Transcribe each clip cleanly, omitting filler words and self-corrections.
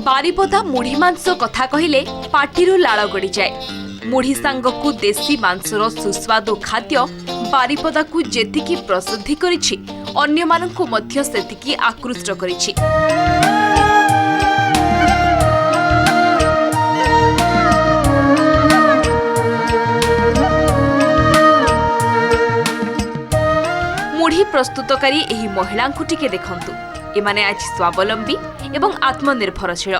बारिपदा मुढ़ी मांस कथा कहले पाटिरु लाळ गड़ी जाए। मुढ़ी सांगकु देसी मांसर सुस्वादु खाद्य बारिपदा को जेतिकी प्रसिद्धि करिछि अन्य मानकु मध्य सेतिकी आकृष्ट करिछि। मुढ़ी प्रस्तुतकारी एही महिलांकु टिके देखंतु। एमाने आज स्वावलंबी एवं आत्मनिर्भरशील।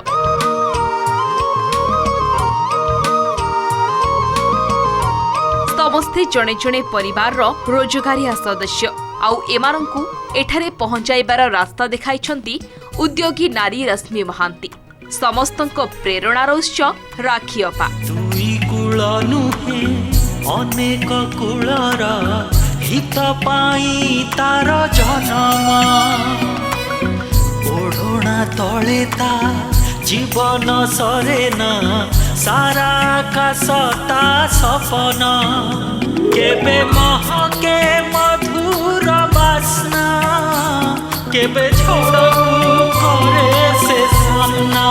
समस्ते जणे जणे परिवार रोजगारिया सदस्य आउ एमानंकु एठारे पहुंचाइबार रास्ता देखाइछंती उद्योगी नारी रश्मि महांती। समस्तंक प्रेरणार उत्स राखी अपा। दुई कुल नुहे अनेक कुलर हित पाई तार जनम ओढ़ना तले ता जीवन सरेन सारा आकाशता सपन केबे महके मधुर बास्ना केबे छोड़ू करे से सामना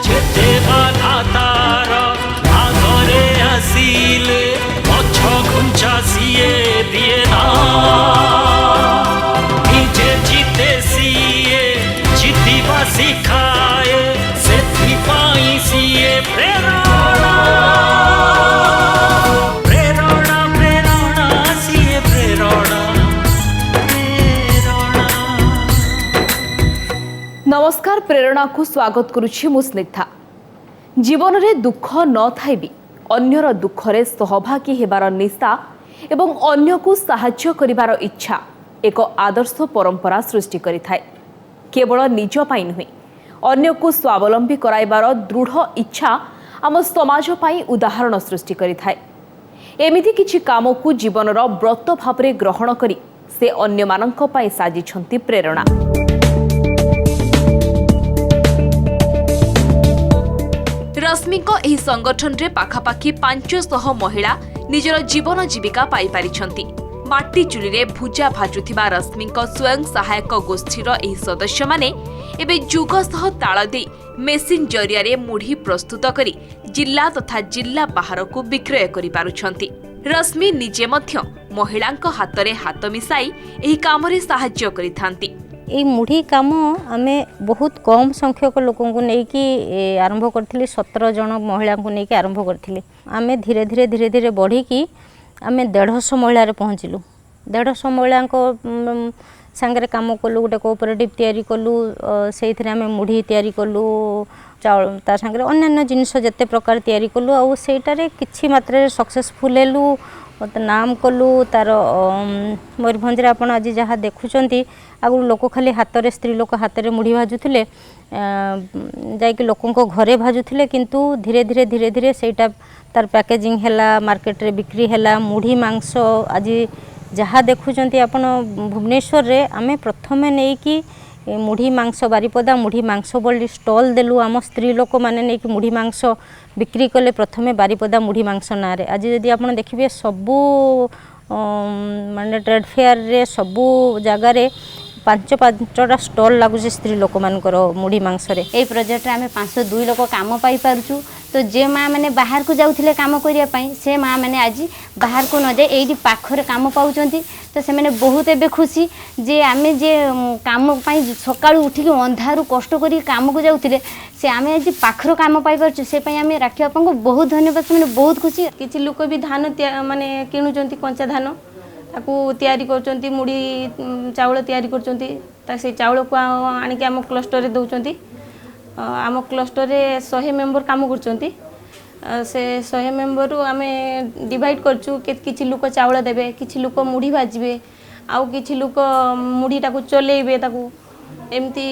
जेते बाधा तार आगरे आसिले पछ घुंचा सिए दिए ना निजे जीते सिए जीतिबा सिखाए सेथिपाई सिए प्रेरणा प्रेरणा प्रेरणा सिए प्रेरणा प्रेरणा। नमस्कार, प्रेरणा को स्वागत करुछि मु स्निग्धा। जीवन रे दुख न थाई भी अन्यर दुखरे सहभागी हेबार निशा एवं अन्य को साहाय्य करिवार इच्छा एक आदर्श परंपरा सृष्टि करिथाय। केवल निज पाई नुहे अन्य को स्वावलंबी कराइबार दृढ़ इच्छा आम समाज पाई उदाहरण सृष्टि करिथाय। एमिति किछि काम को जीवनर व्रत भावरे ग्रहण करी से अन्य मानंक पाई साजिछंती प्रेरणा। रश्मिको एही संगठन रे पाखापाखि 500 महिला निजर जीवन जीविका पाई पारिछंती। माटी चुली रे भुजा भाजुथिबा रश्मिको स्वयं सहायक गोष्ठीर एही सदस्य माने एबे जुग सह ताल दे मेसिन जरिया रे मुढ़ी प्रस्तुत करी जिल्ला तथा जिल्ला बाहर को विक्रय करि पारुछंती। रश्मि निजे मध्य महिलांक हातरे हाथ मिसाई एही कामरे सहाय्य करिथांती। ये मुढ़ी काम आमे बहुत कम संख्यक लोकों को लेकिन आरंभ करथिली। 17 जन महिला को लेकिन आरंभ करथिली। आमे धीरे धीरे धीरे धीरे बढ़ी की आमे 150 महिला रे पहुँचलु। 150 महिला सांगरे काम कलु, गोटे कोऑपरेटिव तैयारी कलु, से आमे मुढ़ी तैयारी कलु, चाउल ता सांगरे अन्य जिनिस जते प्रकार तैयारी कलु आ सेटारे किछि मात्रा सक्सेसफुल हेलु, नाम कलु। तार मयूरभंज आप आज जहाँ देखुंट आगु लोक खाली हाथ में स्त्री लोक हाथ में मुढ़ी भाजुले जाकि लोकों घरे भाजुले, किंतु धीरे धीरे धीरे धीरे सेटा तार पैकेजिंग हैला, मार्केट रे बिक्री हैला। मुढ़ी मांस आज जहाँ देखुंट आप भुवनेश्वर रे आमे प्रथमे नहीं कि मुढ़ी मांस बारिपदा मुढ़ी मांस बोली स्टॉल देलु। आम स्त्री लोक माने नहीं कि मुढ़ी मांस बिक्री कले प्रथमे बारिपदा मुढ़ी मांस ना रे। आज यदि आप देखिए सबू माने ट्रेड फेयर रे सबू जगह रे 5-5टा स्टॉल लगुच स्त्री लोक मानकर मुढ़ी मांस रे। ए प्रोजेक्ट रे आमे 502 लोक काम पाई पारुछु। तो जे माँ मैंने बाहर को जाऊे काम करने से माँ मैंने आज बाहर को न जाए ये पाखरे काम पाँच। तो से मैंने बहुत एवं खुशी जे आम जे काम सका उठिक अंधारू कष्ट कर काम को जाऊे से आम आज पाखर काम पाई से आम राखी बापा को बहुत धन्यवाद। से मैंने बहुत खुशी। किसी लोक भी धान माने किणुचंती कंचा धान ताकू तैयारी करचंती, मुढ़ी चाउल तैयारी करचंती। से चाउल को आनिक आम क्लस्टर रे दउचंती। आम क्लस्टर रे 100 मेंबर काम करचंती। से 100 मेंबर आमे डिवाइड करचु। किछि लोक चाउल देबे, किछि लोक मुढ़ी भाजबे, आउ किछि लोक मुढ़ी टाकू चलेइबे। ताकू एमती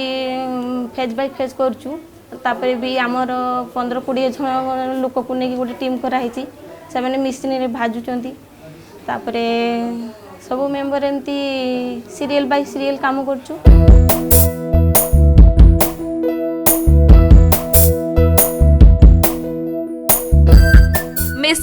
फेज बाय फेज करचु। तापरे भी आमर 15-20 जन लोक को नेकी गोटे टीम कराइछि। से माने मिसिन रे भाजुचंती। तापरे सब मेंबर एमती सीरियल बाय सीरियल काम करचु।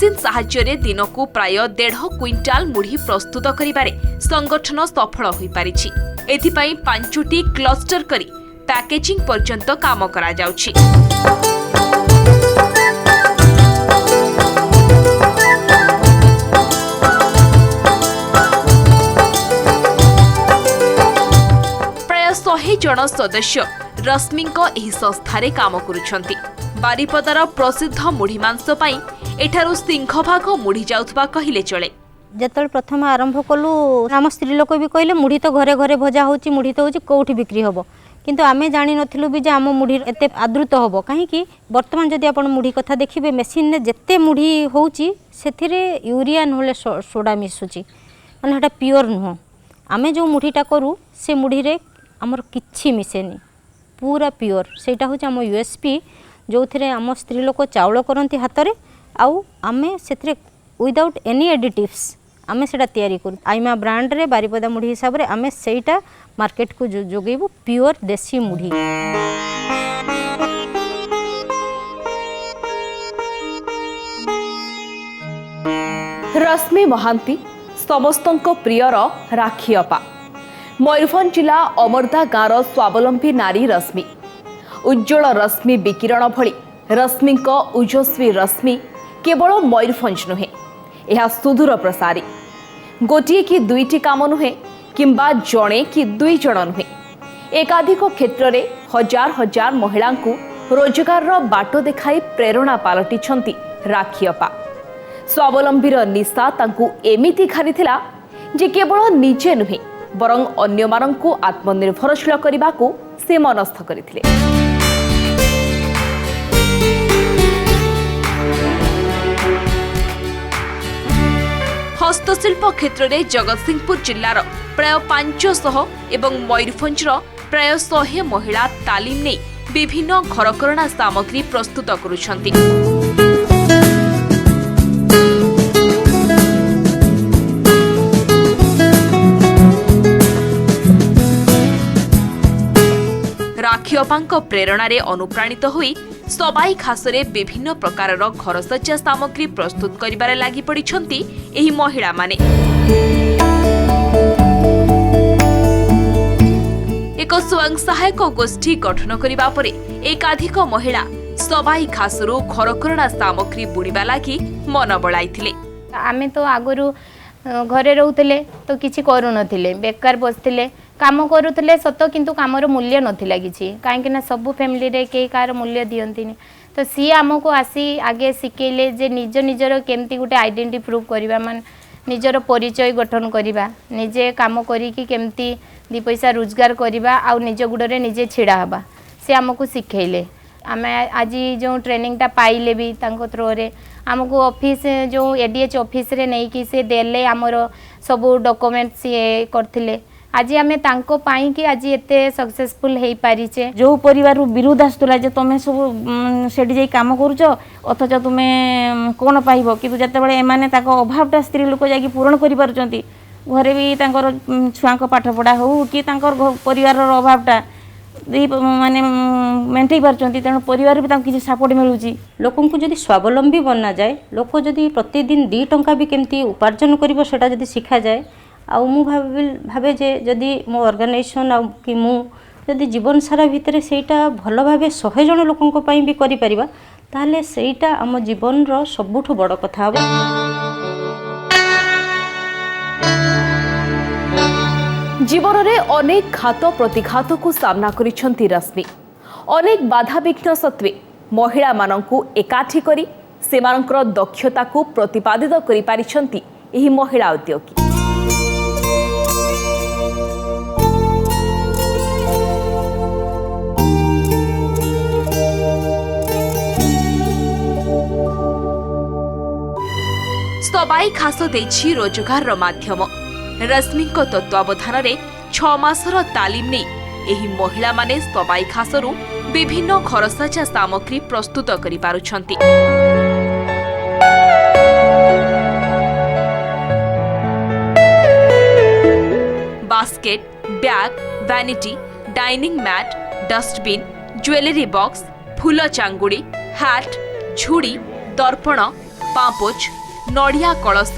मेसिन साहाय्य दिनकू प्राय 1.5 क्विंटाल मुढ़ी प्रस्तुत करिबारे संगठन सफल होई पारिछि। एथिपाई 5टी क्लस्टर करी पैकेजिंग पर्यंत काम करा जाउछि। प्राय 100 जन सदस्य रश्मिंक एही संस्थारे काम करुछंती। बारिपदार प्रसिद्ध मुढ़ी मांस पाई एठारु सिंहभाग मुढ़ी जाउथबा कहिले चले। जतल प्रथम आरंभ कलु आम स्त्री लोक भी कहले मुढ़ी तो घरे घरे भजा होची, मुढ़ी तो होची कोठी बिक्री हबो, किंतु आमे जानि नथिलु भी जे आम मुढ़ी एते आदृत हबो। काहे कि वर्तमान जदि आपण मुढ़ी कथा देखिबे मेसिन ने जत्ते मुढ़ी होची सेथिरे यूरिया नहले सोडा मिसुची, माने हटा प्योर नुह। आमे जो मुढ़ीटा करू से मुढ़ी रे हमर किछि मिसेनी, पूरा प्योर। सेटा होची आम यूएसपी जो थिरे आम स्त्री लोक चाउल करंती हातरे, आउ आमे सेथिरे विदाउट एनी एडिटिव्स आमे सेटा तयारी करू। आइमा ब्रांड रे बारिपदा मुढ़ी हिसाब रे आमे सेटा मार्केट को जोगेबू प्योर देसी मुढ़ी। रश्मि महांती समस्तंक प्रियर राखी अपा। मयूरभंज जिला अमरदा गाँव स्वावलंबी नारी रश्मि। उज्जवल रश्मि विकिरण भली रश्मिंक ओजस्वी रश्मि केवल मयूरभंज नुहे, यह सुदूर प्रसारी। गोटिए कि दुईटी काम नुहे किंबा जणे कि 2 जण नुहे, एकाधिक क्षेत्र में हजार हजार महिला रोजगार बाट देखाई प्रेरणा पालटिछंती राखी अपा। स्वावलंबीर निशा तांकु एमिति घारिथिला जे केवल निजे नुहे बरं अन्यमानंकु आत्मनिर्भरशील करबाकू से मनस्थ करथिले। हस्तशिल्प क्षेत्र में जगतसिंहपुर जिलार प्राय 500 एवं मयूरभंजर प्राय 100 महिला तालीम नहीं विभिन्न घरकरणा सामग्री प्रस्तुत करुछंती। राखी अपांक प्रेरणारे अनुप्राणित होई सबाई खासरे विभिन्न प्रकारर घरसज्जा सामग्री प्रस्तुत करिबारे लागि पड़िछंती एही महिला माने। एक स्वयं सहायक गोष्ठी गठन करिबा परे एकाधिक महिला सबाई खासरू घरकरणा सामग्री बुणिबा लागि मन बळाइथिले। आमे तो आगरू घरे रहूले तो किछि करू नथिले, बेकार बसथिले, काम करूले सत किंतु कामर मूल्य नथिला किछि, काहेकि ना सब फैमिली रे के कार मूल्य दियंतिनी। तो सी आमको आसी आगे शिखेले जे निज निजर केमती गोटे आइडेंटिटी प्रूव करबा, मान निजर परिचय गठन करबा, निजे काम करिकि केमती 2 पैसा रोजगार करबा आ निज गुडरे निजे छिड़ा हबा, से आमको शिखेले। आमे आज जो ट्रेनिंग टा पाइले भी तांको थ्रो रे आमको ऑफिस जो एडीएच ऑफिस रे नहीं कि से देले हमर सब डॉक्यूमेंट्स ये करथिले। आज आमे तांको पाई कि आज एते सक्सेसफुल हेई पारिचे। जो परिवार विरोध आसुला जे तमे सब सेठी जाई काम करूछ अथच तुमे कोन पाइबो, किंतु जते बेले एमाने ताको अभावटा स्त्री लोक जाई पूर्ण करि पारुचंती, घरे भी तांकर छुआंको पाठ पढ़ा हो कि तांकर परिवारर अभावटा माने मेंटेई पारुचंती, तेणु परिवार भी तांको किछि सपोर्ट मिलुची। लोकन को जदि स्वावलंबी बनना जाए, लोक जदि प्रतिदिन 2 टंका भी केमती उपार्जन करिवो सेटा जदि शिखा जाए, आ मु भावे जे जदि मो ऑर्गेनाइजेशन आ कि मु जदि जीवन सारा भितर सेटा भल भावे 100 जन लोकन को पई भी करि परिबा, ताले सेटा हम जीवन रो सबुठु बड़ कथा हबो। जीवन रे अनेक घात प्रतिघात को सामना करिछंती रश्मि। अनेक बाधा विघ्न सत्वे महिला मानंकु एकाठी करी सेमानकर दक्षता को प्रतिपादित करि पारिछंती एही महिला उद्योगी। सबाई खास देछि रोजगार माध्यम। रश्मिंक तत्वावधान रे 6 मासर तालीम नै एही महिला माने सबाई खासरू विभिन्न घरसज्जा सामग्री प्रस्तुत करि पारुछंती। Basket, bag, vanity, dining mat, dustbin, jewellery box, फूल चांगुड़ी, हैट, झुड़ी, दर्पण, पापोच नड़िया कलश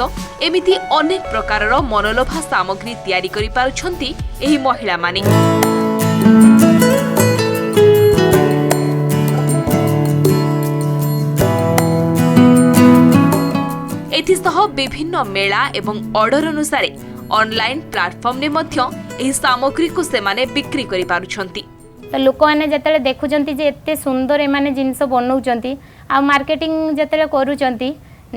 एमिति अनेक प्रकारर मनलोभा सामग्री तैयारी करि पारुछंती एही महिला माने। एथिसह विभिन्न मेला एवं ऑर्डर अनुसार ऑनलाइन प्लेटफॉर्म ने मध्य एही सामग्री को सेमाने बिक्री करि पारुछंती। तो लोक मैंने जिते देखुंट जे एत सुंदर एम जिनस बनाऊँच आ मार्केटिंग जिते करूँ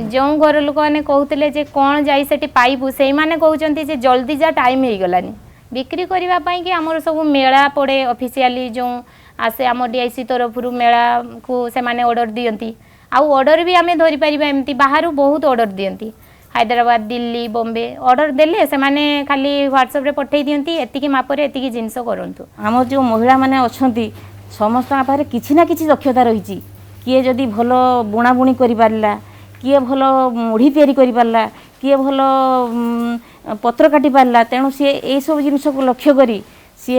जो घर लोक मैंने कहते जे कौन जाई सेठी पाइबू से माने कहते जे जल्दी जा टाइम हो गलानी बिक्री करने कि आमर सब मेला पड़े ऑफिशियली जो आसे आम डीआईसी तरफ मेला को से माने ऑर्डर दियंती आउ ऑर्डर भी आम धरी पारिबा एमती बाहर बहुत ऑर्डर दियंती हैदराबाद दिल्ली बॉम्बे ऑर्डर देले से माने खाली व्हाट्सएप रे पठेई दियंती एतिकी मापरे एतिकी जिंस करंतु। आम जो महिला माने अछंती समस्त पारे किछि ना किछि दक्षता रहिछि किए जदि भलो बुणाबुणी करि पारला किए भलो मुढ़ी तैयारी करि पारला किए भलो पत्र काटी पारला तेणु सी ए सब जिनिस को लक्ष्य करी सी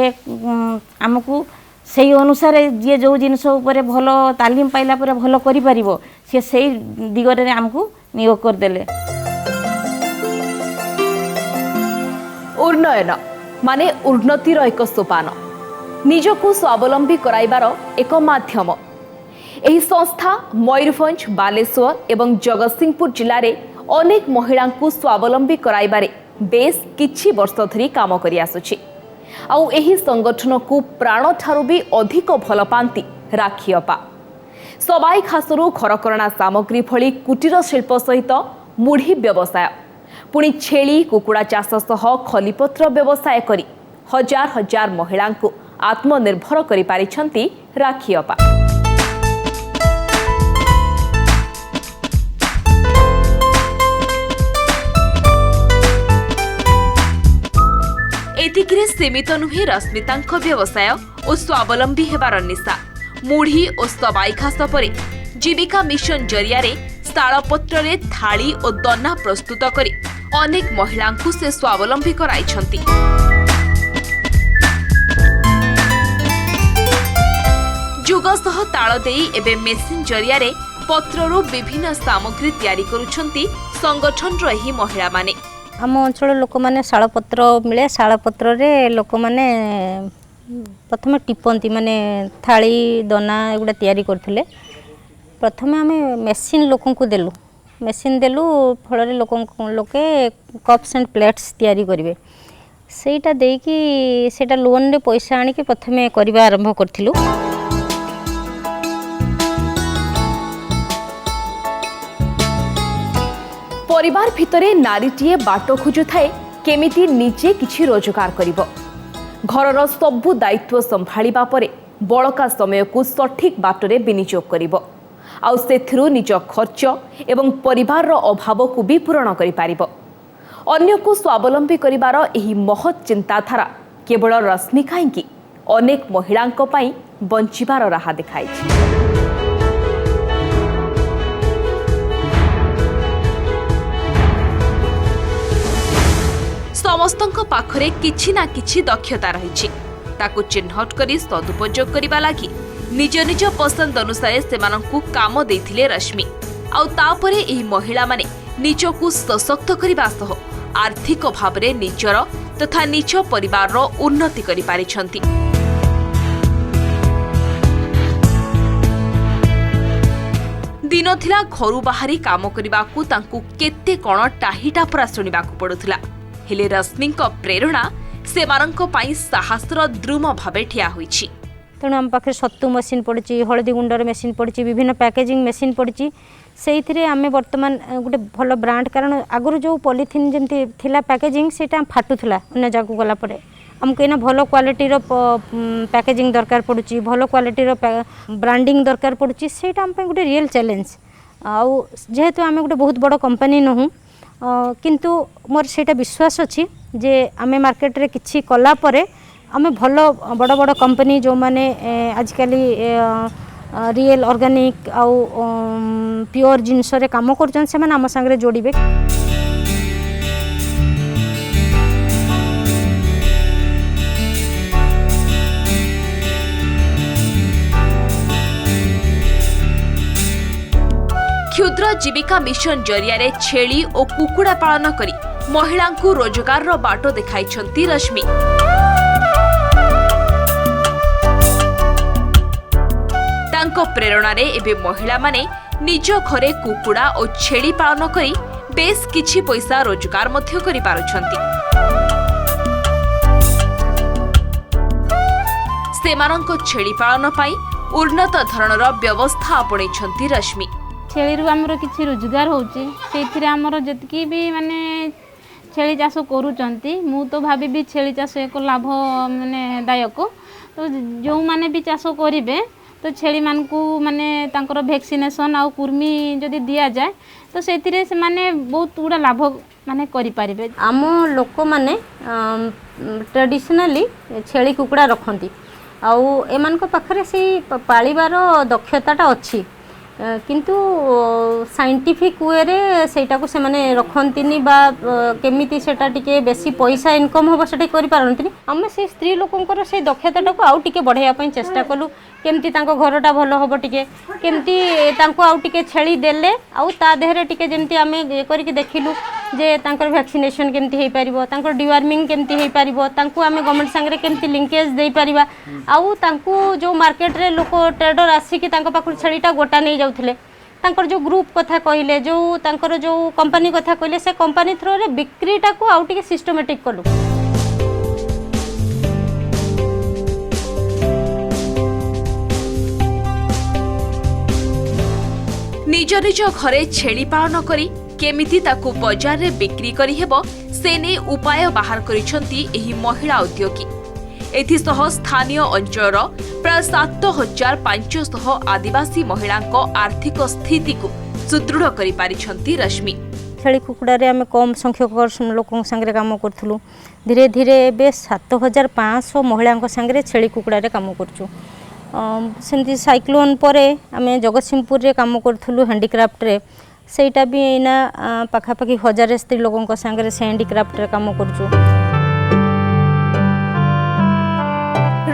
आमको से अनुसार जी जो जिनिस उपरे भलो तालीम पाइला परे भलो करि पारिबो से सेई दिगरे आमको नियोग कर देले। उन्नयन माने उन्नतिर एक सोपान निजको स्वावलंबी कराइबार एक माध्यम। एही संस्था मयूरभंज बालेश्वर एवं जगतसिंहपुर जिले में अनेक महिला को स्वावलंबी कराइबारे बेस किछि वर्ष धरी काम करि आसुछि। आउ एही संगठन को प्राण ठारू भी अधिक भल पांती राखी अपा। सबाई खासरू घरकरणा सामग्री भली कुटीर शिल्प सहित मुढ़ी व्यवसाय पुणी छेली कुकुड़ा चाष सह खलीपत्र व्यवसाय करी हजार हजार महिला को आत्मनिर्भर करि पारिछंती राखी अपा। एतिकिरे सीमित नुहे रश्मितांक व्यवसाय और स्वावलंबी हेबार निशा मुढ़ी और सबाई घास परे जीविका मिशन जरिया शालपत्र रे थाली और दना प्रस्तुत करी अनेक महिला को से स्वावलंबी कराइछंती। जुग सह ताल देई एबे मेसिन जरिया रे पत्ररू विभिन्न सामग्री तैयारी करूछंती संगठन रो एही महिला माने। आम अंचल लोक मैंने शालपत्र मिले शालपत्र रे लोक मैंने प्रथम टिपंती माने थाली दना एगुड़ा तैयारी करथिले। प्रथम आम मेसीन लोक को देलु मेसीन देलु फल लोके कप्स एंड प्लेट्स तैयारी करेंगे सेटा देकी सेटा लोन रे पैसा आनिके प्रथमे करबा आरंभ करथिलु। परिवार भितरे नारीटीए बाट खोजु थाए केमिति निजे किछि रोजगार करिवो। घरर सबु दायित्व संभाळिबा परे बळका समय को सठिक बाटरे विनियोग करिवो आउ सेथिरु निज खर्च एवं परिवार अभाव को भी पूरण करि पारिबो। अन्य को स्वावलंबी करिवार एही महत् चिंताधारा केवल रश्मि काईकि अनेक महिलांक पई बंचिबार राहा देखाइछि। समस्तंक पाखरे किछि ना किछि दक्षता रहिछि ताकु चिन्हट करी सदुपयोग करिबा लागि निज निज पसंद अनुसार सेमानंकु काम देथिले रश्मि आउ तापरे एही महिला माने निजकु सशक्त करिबा सह आर्थिक भावरे निजर तथा निज परिवारर उन्नति करि पारिछंती। दिन थिला घरु बाहरी काम करिबाकु तांकु केते कोन टाहिटापरा सुनिबाकु पडुथिला हेले रश्मिंक प्रेरणा सेमानंक पई साहसर द्रुम भावे ठिया होईछि। तेणु आम पाखे सत्तू मेसीन पड़ी हलदी गुंडर मेसीन पड़ी विभिन्न पैकेजिंग मेसीन पड़ी से आम बर्तमान गोटे भल ब्रांड कारण आगुरी जो पॉलिथिन जमती थिला पैकेजिंग सेटा फाटुला अन्य जगह गला परे आमको एना भल क्वालिटीर पैकेजिंग दरकार पड़ुची भल क्वालिटीर ब्रांडिंग दरकार पड़ुची सेटा आम पे गोटे रियल चैलेंज आउ जेहेतु आम गोटे बहुत बड़ कंपनी नहूँ किंतु मोर सेटा विश्वास अच्छी जे आमे मार्केट रे किछि कला परे आमे भल बड़ बड़ कंपनी जो माने आजकल रियल ऑर्गेनिक आउ प्योर जिनस रे काम करछन से माने आम संगे जोड़िबे। क्षुद्र क्षुद्र जीविका मिशन जरिया छेली और कुकुड़ा पालन करी महिला रोजगार बाट देखाइछंती रश्मि। तांको प्रेरणा रे एबे महिला माने निज घरे कुकुड़ा और छेली पालन करी बेस किछि पैसा रोजगार मध्य करि पारुछंती। सेमानंको छेली पालन पाई उन्नत धरणर व्यवस्था आपणैछंती रश्मि। छेली आमर किसी रोजगार होउची सेथिरे आमर जतकी भी माने छेली चाष करूचंती मु तो भाबी भी छेली चाष एक लाभ माने दायक। तो जो माने भी चाष करिवे तो छेली मानकू माने तांकर वैक्सीनेशन आ कुर्मी जदि दिया जाए तो सेथिरे से माने बहुत गुड़ा लाभ माने करि पारिबे। आम लोक माने ट्रेडिशनली छेली कुकुड़ा रखती आउ एमान पाखरे से पालिबार दक्षताटा अच्छी किंतु साइंटिफिक वे रे सेटा को से माने रखंतिनी बा केमिति सेटा टिके बेसी पैसा इनकम होबो सेटा करि पारंतिनी। हम से स्त्री लोकंकर से दक्षताटा को आउ टिके बढ़ाया पई चेष्टा कलु केमती तांको घरटा भलो होबो टिके केमती तांको आउ टिके छेली देले आउ ता देहरे टिके जेमती आमे करिके देखिलु जे तांकर वैक्सीनेशन केमती हेई परिबो तांकर डिवार्मिंग केमती हेई परिबो तांको आमे गवर्नमेंट संगे केमती लिंकेज देई परिबा आउ तांको जो मार्केट रे लोक ट्रेडर आसी कि तांको पाखु छेलीटा गोटा नै जाउथले तांकर जो ग्रुप कथा कहले जो तांकर जो कंपनी कथा कहले से कंपनी थ्रो रे बिक्रीटा को आउ टिके सिस्टमैटिक कलु। निज निज घरे छेली पालन करी केमिति ताकू बाजार रे बिक्री करी हेबो से ने उपाय बाहर करिसंती एही महिला उद्योगी। एथिसह स्थानीय अंचलर प्राय 7500 आदिवासी महिलांको आर्थिक स्थिति को सुदृढ़ करि पारिछंती रश्मि। छेली कुकुड़ा रे आमे कम संख्यक लोकों संगे काम करथुलु धीरे धीरे बे 7500 महिलांको संगे छेली कुकुड़ा रे काम करछु। सेमती साइक्लोन परे आमे जगतसिंहपुर रे काम करथुलु हैंडीक्राफ्ट रे सेटा भी एना पाखापाखि 1000 स्त्री लोकों संगे से हैंडीक्राफ्ट रे काम करछु।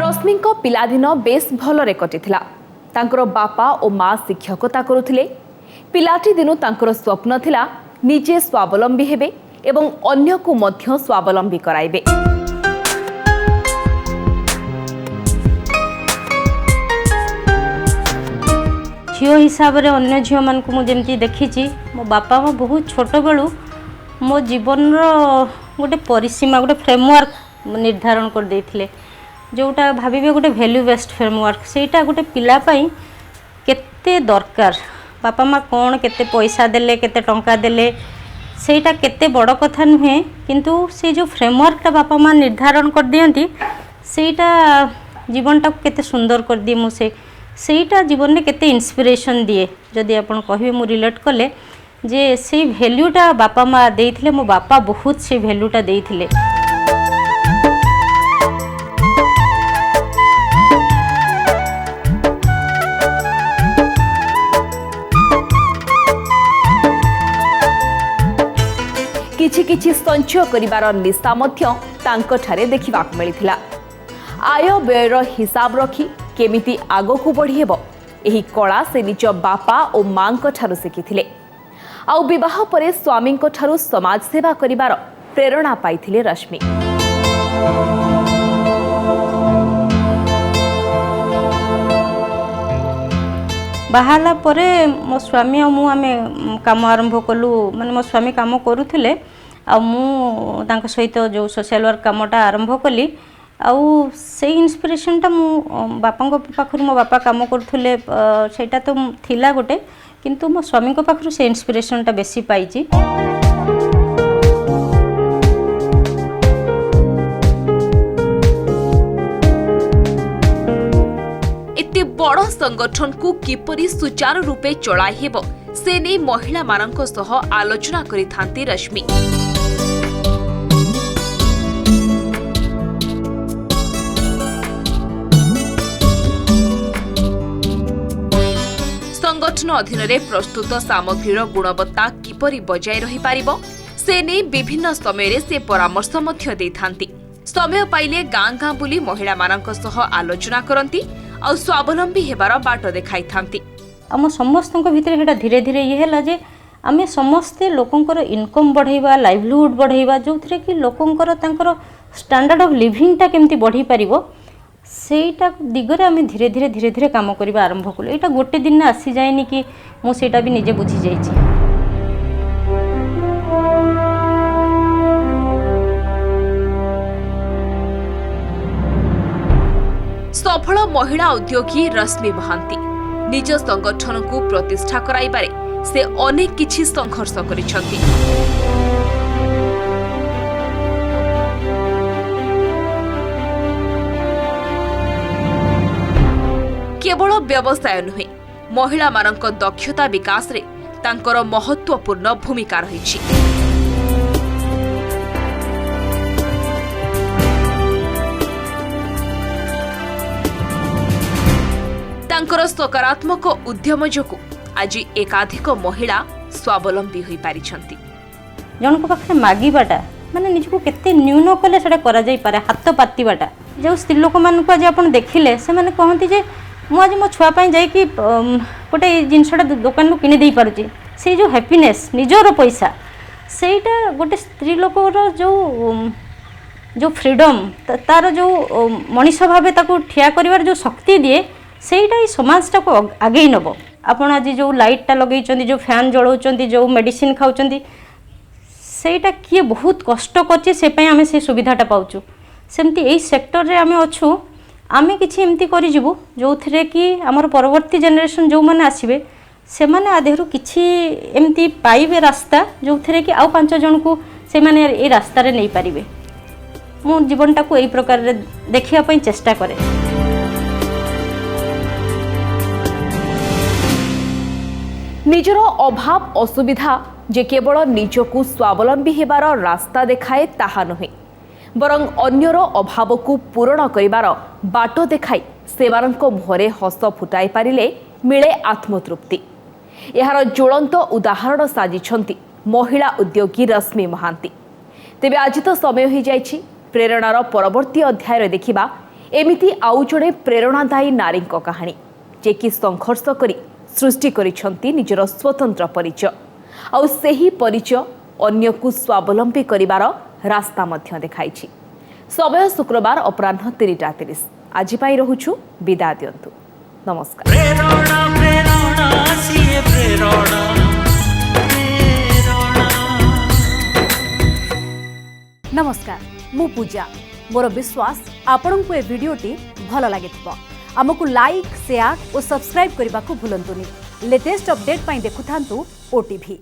रश्मिको पिलादिन बेस भलरे कटिथिला। तांकर बापा और माँ शिक्षकता करुथिले। पिलाटी दिनु तांकर स्वप्न थिला निजे स्वावलंबी हेबे एवं अन्य को मध्य स्वावलंबी कराइबे। झील हिसाब रे अन्य झील मान को मुझे देखी मो बापा माँ बहुत छोट बेलू मो जीवन गोटे परिसीमा गोटे फ्रेमवर्क निर्धारण कर देथिले जोटा भाविबे गोटे वैल्यू बेस्ड फ्रेमवर्क सेटा गोटे पिला पाई केते दरकार बापा माँ कौन केते पैसा देले केते टंका देले सेटा केते बड़ कथा नुहे किंतु से जो फ्रेमवर्कटा बापा माँ निर्धारण कर दियंती सेटा जीवनटा केते सुंदर कर दिए मुझे सेटा जीवन में केते इंस्पिरेशन दिए जदि आपण कहिबे मु रिलेट कले जे से वैल्यूटा बापा माँ देइथिले मो बापा बहुत से वैल्यूटा देइथिले। किछि किछि संचय करिवार निशा मध्य तांको ठारे देखिबाक मिलिथिला। आय व्ययर हिसाब रखी केमिति आगो को बढ़ी हेबो एही कला से निज बापा और मां को ठारो सिखिथिले। आउ विवाह परे स्वामी को ठारो समाज सेवा करिवार प्रेरणा पाइथिले रश्मि। बाहाला परे मो स्वामी और मु आमे काम आरंभ कलु माने मो स्वामी काम करूथिले आ मु तांका सहित जो सोशल वर्क कामटा आरंभ कली आउ से इन्स्पिरेशनटा मु बापा पाखरु मो बापा काम करथुले सेटा तो थिला गोटे किंतु मो स्वामी को पाखरु से इन्स्पिरेशनटा बेसी पाइची। एते बड़ संगठन को किपरि सुचारू रूपे चलाई हेबो से नै महिला मानक सह आलोचना करिथांती रश्मि। संगठन अधीन रे प्रस्तुत सामग्रीर गुणवत्ता किपरि बजाय रही पारिबो से नै विभिन्न समय से परामर्श मध्य देथांती। समय पाइले गाँ गाँ बुली महिला मानक सह आलोचना करंती और स्वावलंबी हेबार बाट देखाई थांती। आम समस्त भितर हेटा धीरे धीरे ये है जे आमे समस्ते लोकंकर इनकम बढ़ाइबा लाइवलीहुड बढ़ाइबा जो थे कि लोकंकर तांकर स्टैंडर्ड ऑफ लिविंगटा केमती बढ़ी पारिबो सेटा दिगरे आमे धीरे धीरे धीरे धीरे काम करबा आरंभ कलु। एटा गोटे दिन आसी जाएनी कि मु सेटा भी निजे बुझी जाइछि। सफल महिला उद्योगी रश्मि महांती निज संगठन को प्रतिष्ठा कराइबारे से अनेक किछि संघर्ष करिसंती। केवल व्यवसाय नुहे महिला मानक दक्षता विकास रे तांकर महत्वपूर्ण भूमिका रहिछि। तांकर सकारात्मक उद्यम जोगु आज एकाधिक महिला स्वावलंबी होई पारिछंती। जनक पाखे मागिबाटा माने निजको केते न्यून कले सेटा करा जाई पारे हाथ पातिबाटा जो स्त्री लोक मान को आज आपण देखिले से माने कहंती जे मु आज मो छुआ पाई जाई कि गोटे जिनसटा दुकान नु किने देई पारुची से जो हैप्पीनेस निजर पैसा सेटा गोटे स्त्री लोकर जो फ्रीडम तार जो मनीष भावे ताको ठिया करिवार जो शक्ति दिए सेटा ही समाजटा को आगे नब। आपण आज जो लाइटटा लगेइचंदी जो फैन जळौचंदी जो मेडिसिन खाउचंदी सेटा किए बहुत कष्ट करछि से पई आमे से सुविधाटा पाउचु। सेमती एई सेक्टर रे आमे अछु आमे किछि एमती करि जिवु जो थरे कि हमर परवर्ती जनरेशन जो माने आसीबे से माने आदेहरु किछि एमती पाइबे रास्ता जो थरे कि आउ 5 जन को से माने ए रास्ता रे नै पारिबे। मो जीवनटा को एई प्रकार रे देखिया पई चेष्टा करे। निजर अभाव असुविधा जे केवल निजकु स्वावलंबी हेबार रास्ता देखाए ताहा नुहे बरं अन्यर अभाव को पूरण करिबार बाट देखाई सेमानक मुहरे हस फुटाई पारिले मिले आत्मतृप्ति। यार ज्वलंत उदाहरण साजिछंती महिला उद्योगी रश्मि महांती। तेबे आज तो समय हो जाइछि प्रेरणार परवर्ती अध्याय देखिबा एमिति आउ जड़े प्रेरणादायी नारी कहानी जे कि संघर्ष करी सृष्टि करिछंती निजर स्वतंत्र परिचय आउ सेही परिचय अन्य को स्वावलंबी करिबार रास्ता मध्य देखाइछि। समय शुक्रवार अपराह्न 3:30। आज पाई रहुछु विदा दियंतु। नमस्कार। प्रेरणा प्रेरणा सिए प्रेरणा नमस्कार मु पूजा मोर विश्वास आपन को ए वीडियोटी भल लागिथिबो आमको लाइक शेयर और सब्सक्राइब करने को भूलंतुनी। लेटेस्ट अपडेट पाई देखुथांतु ओटीवी।